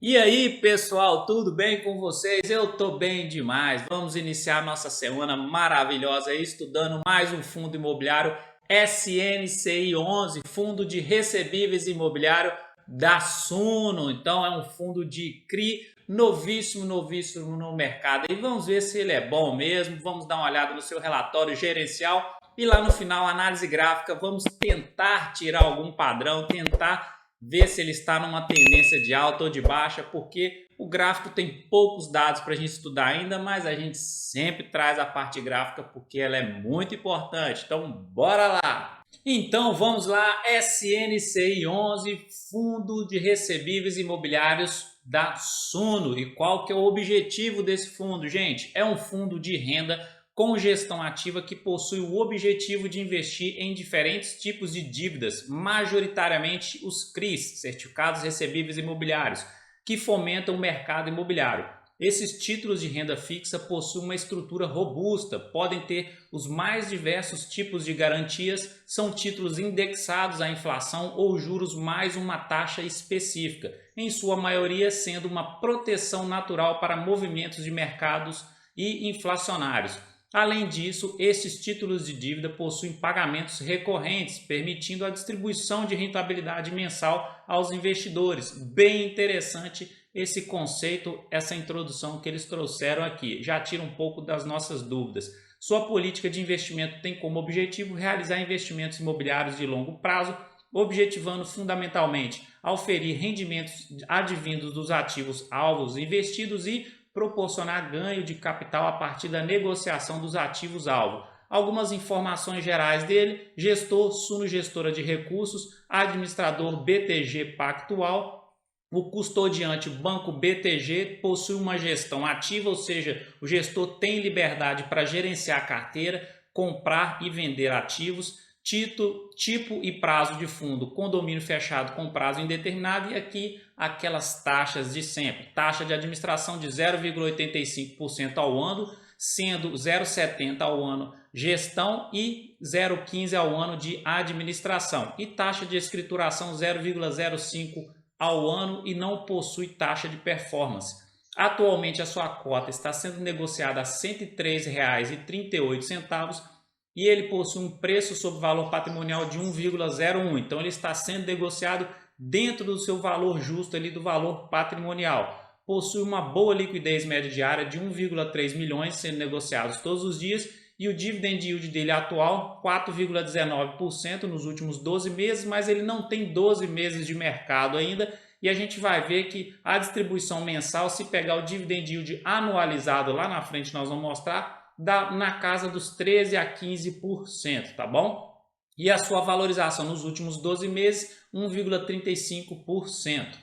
E aí, pessoal, tudo bem com vocês? Eu tô bem demais. Vamos iniciar nossa semana maravilhosa aí, estudando mais um fundo imobiliário SNCI 11, fundo de recebíveis imobiliário da Suno. Então é um fundo de CRI novíssimo, novíssimo no mercado. E vamos ver se ele é bom mesmo. Vamos dar uma olhada no seu relatório gerencial e lá no final, análise gráfica, vamos tentar tirar algum padrão, tentar ver se ele está numa tendência de alta ou de baixa, porque o gráfico tem poucos dados para a gente estudar ainda, mas a gente sempre traz a parte gráfica porque ela é muito importante. Então, bora lá! Então, vamos lá, SNCI 11, Fundo de Recebíveis Imobiliários da Suno. E qual que é o objetivo desse fundo, gente? É um fundo de renda com gestão ativa que possui o objetivo de investir em diferentes tipos de dívidas, majoritariamente os CRIs, Certificados Recebíveis Imobiliários, que fomentam o mercado imobiliário. Esses títulos de renda fixa possuem uma estrutura robusta, podem ter os mais diversos tipos de garantias, são títulos indexados à inflação ou juros mais uma taxa específica, em sua maioria sendo uma proteção natural para movimentos de mercados e inflacionários. Além disso, esses títulos de dívida possuem pagamentos recorrentes, permitindo a distribuição de rentabilidade mensal aos investidores. Bem interessante esse conceito, essa introdução que eles trouxeram aqui. Já tira um pouco das nossas dúvidas. Sua política de investimento tem como objetivo realizar investimentos imobiliários de longo prazo, objetivando fundamentalmente auferir rendimentos advindos dos ativos alvos investidos e proporcionar ganho de capital a partir da negociação dos ativos-alvo. Algumas informações gerais dele: gestor, Suno Gestora de Recursos, administrador BTG Pactual. O custodiante Banco BTG possui uma gestão ativa, ou seja, o gestor tem liberdade para gerenciar a carteira, comprar e vender ativos. Tipo e prazo de fundo: condomínio fechado com prazo indeterminado, e aqui aquelas taxas de sempre. Taxa de administração de 0,85% ao ano, sendo 0,70% ao ano gestão e 0,15% ao ano de administração. E taxa de escrituração 0,05% ao ano e não possui taxa de performance. Atualmente a sua cota está sendo negociada a R$ 103,38 e ele possui um preço sobre valor patrimonial de 1,01. Então ele está sendo negociado dentro do seu valor justo ali do valor patrimonial. Possui uma boa liquidez média diária de 1,3 milhões sendo negociados todos os dias e o dividend yield dele atual 4,19% nos últimos 12 meses, mas ele não tem 12 meses de mercado ainda. E a gente vai ver que a distribuição mensal, se pegar o dividend yield anualizado lá na frente, nós vamos mostrar, dá na casa dos 13 a 15%, tá bom? E a sua valorização nos últimos 12 meses, 1,35%.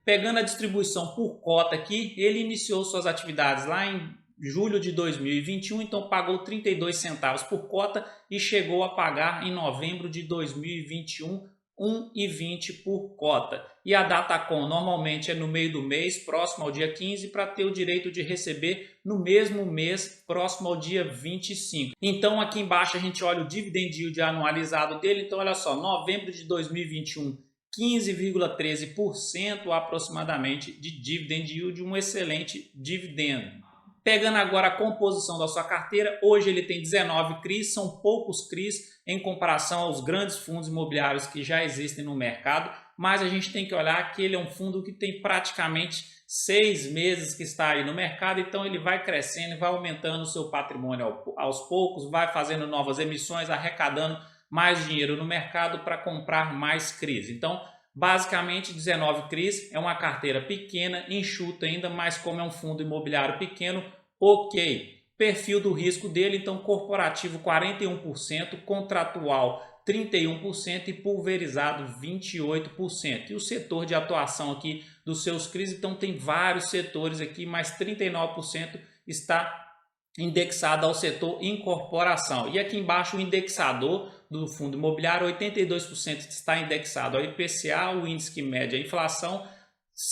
Pegando a distribuição por cota aqui, ele iniciou suas atividades lá em julho de 2021, então pagou 32 centavos por cota e chegou a pagar em novembro de 2021 1,20 por cota. E a Datacom normalmente é no meio do mês, próximo ao dia 15, para ter o direito de receber no mesmo mês, próximo ao dia 25. Então aqui embaixo a gente olha o dividend yield anualizado dele. Então olha só, novembro de 2021, 15,13% aproximadamente de dividend yield, um excelente dividendo. Pegando agora a composição da sua carteira, hoje ele tem 19 CRIs, são poucos CRIs em comparação aos grandes fundos imobiliários que já existem no mercado, mas a gente tem que olhar que ele é um fundo que tem praticamente 6 meses que está aí no mercado, então ele vai crescendo, vai aumentando o seu patrimônio aos poucos, vai fazendo novas emissões, arrecadando mais dinheiro no mercado para comprar mais CRIs. Então, basicamente 19 CRIs, é uma carteira pequena, enxuta ainda, mas como é um fundo imobiliário pequeno, ok. Perfil do risco dele, então corporativo 41%, contratual 31% e pulverizado 28%. E o setor de atuação aqui dos seus CRIs, então tem vários setores aqui, mas 39% está indexado ao setor incorporação. E aqui embaixo o indexador do fundo imobiliário, 82% está indexado ao IPCA, o índice que mede a inflação,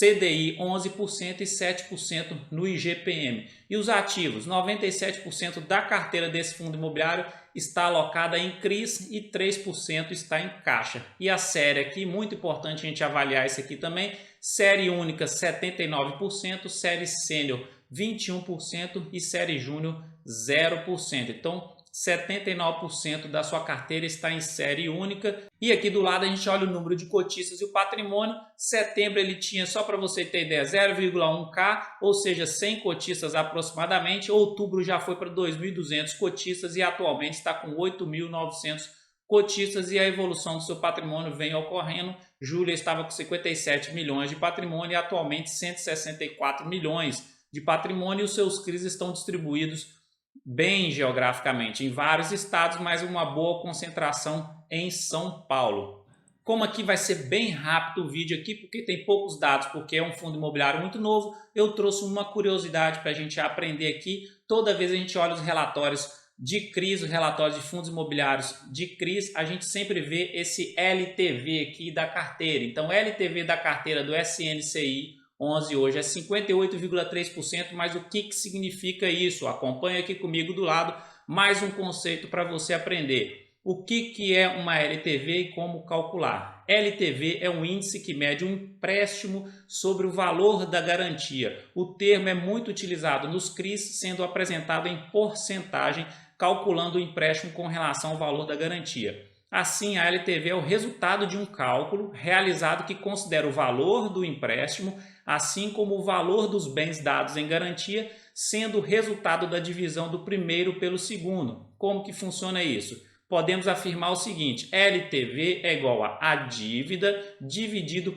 CDI 11% e 7% no IGPM. E os ativos, 97% da carteira desse fundo imobiliário está alocada em CRIs e 3% está em caixa. E a série aqui, muito importante a gente avaliar isso aqui também, série única 79%, série sênior 21% e série júnior 0%. Então, 79% da sua carteira está em série única. E aqui do lado a gente olha o número de cotistas e o patrimônio. Setembro ele tinha, só para você ter ideia, 0,1K, ou seja, 100 cotistas aproximadamente. Outubro já foi para 2.200 cotistas e atualmente está com 8.900 cotistas, e a evolução do seu patrimônio vem ocorrendo. Julho estava com 57 milhões de patrimônio e atualmente 164 milhões de patrimônio, e os seus CRIs estão distribuídos bem geograficamente em vários estados, mas uma boa concentração em São Paulo. Como aqui vai ser bem rápido o vídeo aqui, porque tem poucos dados, porque é um fundo imobiliário muito novo, eu trouxe uma curiosidade para a gente aprender aqui. Toda vez a gente olha os relatórios de CRIs, os relatórios de fundos imobiliários de CRIs, a gente sempre vê esse LTV aqui da carteira. Então, LTV da carteira do SNCI 11 hoje é 58,3%, mas o que significa isso? Acompanha aqui comigo do lado, mais um conceito para você aprender. O que é uma LTV e como calcular? LTV é um índice que mede um empréstimo sobre o valor da garantia. O termo é muito utilizado nos CRIs, sendo apresentado em porcentagem, calculando o empréstimo com relação ao valor da garantia. Assim, a LTV é o resultado de um cálculo realizado que considera o valor do empréstimo, assim como o valor dos bens dados em garantia, sendo o resultado da divisão do primeiro pelo segundo. Como que funciona isso? Podemos afirmar o seguinte: LTV é igual a dívida dividido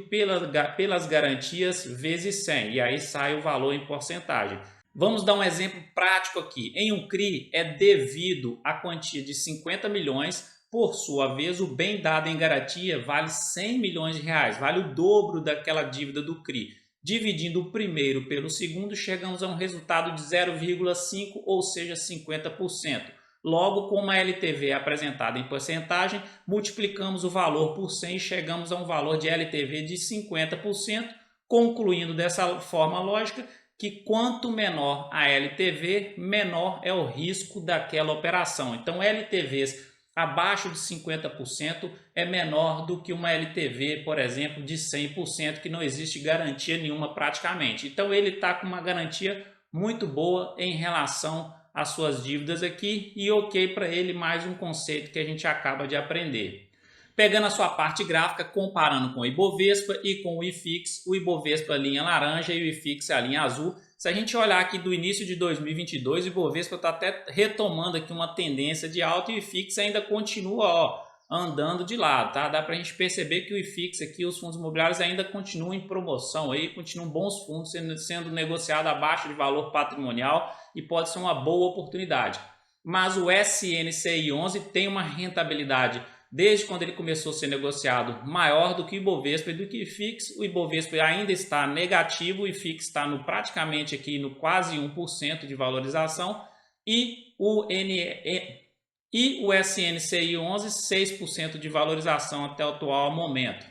pelas garantias vezes 100, e aí sai o valor em porcentagem. Vamos dar um exemplo prático aqui. Em um CRI é devido a quantia de 50 milhões, por sua vez, o bem dado em garantia vale 100 milhões de reais, vale o dobro daquela dívida do CRI. Dividindo o primeiro pelo segundo, chegamos a um resultado de 0,5, ou seja, 50%. Logo, como a LTV é apresentada em porcentagem, multiplicamos o valor por 100 e chegamos a um valor de LTV de 50%, concluindo dessa forma lógica que quanto menor a LTV, menor é o risco daquela operação. Então, LTVs abaixo de 50% é menor do que uma LTV, por exemplo, de 100%, que não existe garantia nenhuma praticamente. Então, ele está com uma garantia muito boa em relação às suas dívidas aqui, e ok para ele, mais um conceito que a gente acaba de aprender. Pegando a sua parte gráfica, comparando com o Ibovespa e com o IFIX, o Ibovespa a linha laranja e o IFIX a linha azul. Se a gente olhar aqui do início de 2022, o Ibovespa está até retomando aqui uma tendência de alta e o IFIX ainda continua andando de lado, tá? Dá para a gente perceber que o IFIX aqui, os fundos imobiliários ainda continuam em promoção, aí continuam bons fundos sendo negociados abaixo de valor patrimonial e pode ser uma boa oportunidade. Mas o SNCI 11 tem uma rentabilidade desde quando ele começou a ser negociado maior do que o Ibovespa e do que o IFIX. O Ibovespa ainda está negativo, o IFIX está praticamente aqui no quase 1% de valorização e o SNCI 11 6% de valorização até o atual momento.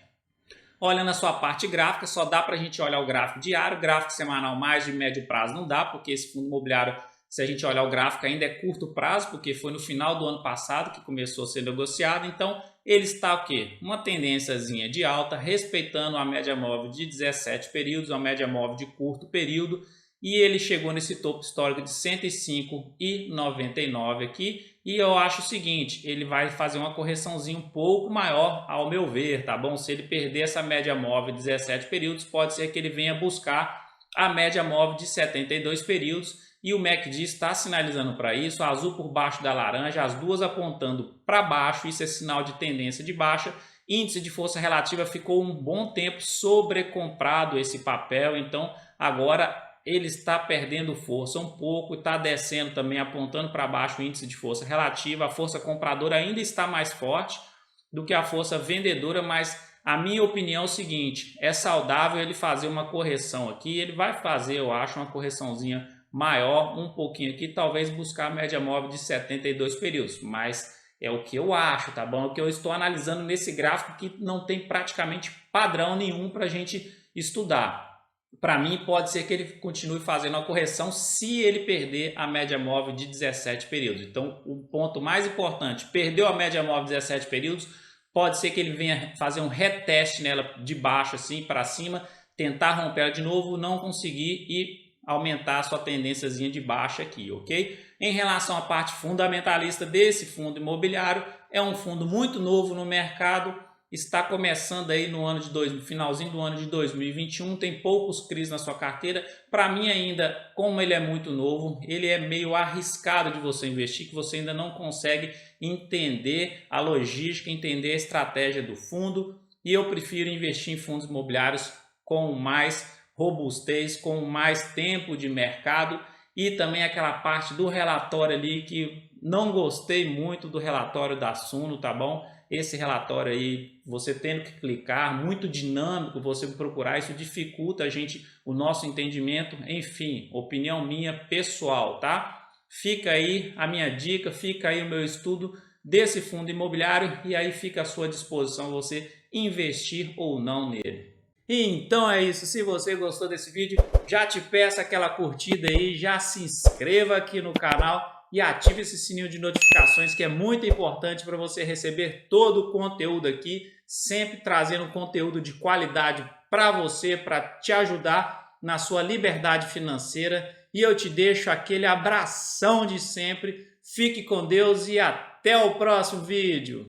Olhando a sua parte gráfica, só dá para a gente olhar o gráfico diário, gráfico semanal mais de médio prazo não dá, porque esse fundo imobiliário, se a gente olhar o gráfico, ainda é curto prazo, porque foi no final do ano passado que começou a ser negociado. Então, ele está o quê? Uma tendênciazinha de alta, respeitando a média móvel de 17 períodos, a média móvel de curto período, e ele chegou nesse topo histórico de 105,99 aqui. E eu acho o seguinte, ele vai fazer uma correçãozinha um pouco maior, ao meu ver, tá bom? Se ele perder essa média móvel de 17 períodos, pode ser que ele venha buscar a média móvel de 72 períodos, e o MACD está sinalizando para isso, azul por baixo da laranja, as duas apontando para baixo, isso é sinal de tendência de baixa. Índice de força relativa ficou um bom tempo sobrecomprado esse papel, então agora ele está perdendo força um pouco, está descendo também, apontando para baixo o índice de força relativa. A força compradora ainda está mais forte do que a força vendedora, mas a minha opinião é o seguinte, é saudável ele fazer uma correção aqui, ele vai fazer, eu acho, uma correçãozinha maior, um pouquinho aqui, talvez buscar a média móvel de 72 períodos, mas é o que eu acho, tá bom? É o que eu estou analisando nesse gráfico que não tem praticamente padrão nenhum para a gente estudar. para mim pode ser que ele continue fazendo a correção se ele perder a média móvel de 17 períodos. Então o ponto mais importante, perdeu a média móvel de 17 períodos, pode ser que ele venha fazer um reteste nela de baixo assim para cima, tentar romper ela de novo, não conseguir e aumentar a sua tendênciazinha de baixa aqui, ok? Em relação à parte fundamentalista desse fundo imobiliário, é um fundo muito novo no mercado, está começando aí no finalzinho do ano de 2021, tem poucos CRIs na sua carteira. Para mim ainda, como ele é muito novo, ele é meio arriscado de você investir, que você ainda não consegue entender a logística, entender a estratégia do fundo, e eu prefiro investir em fundos imobiliários com mais robustez, com mais tempo de mercado, e também aquela parte do relatório ali que não gostei muito do relatório da Suno, tá bom? Esse relatório aí, você tendo que clicar, muito dinâmico, você procurar, isso dificulta o nosso entendimento, enfim, opinião minha pessoal, tá? Fica aí a minha dica, fica aí o meu estudo desse fundo imobiliário e aí fica à sua disposição você investir ou não nele. Então é isso, se você gostou desse vídeo, já te peço aquela curtida aí, já se inscreva aqui no canal e ative esse sininho de notificações que é muito importante para você receber todo o conteúdo aqui, sempre trazendo conteúdo de qualidade para você, para te ajudar na sua liberdade financeira. E eu te deixo aquele abração de sempre, fique com Deus e até o próximo vídeo!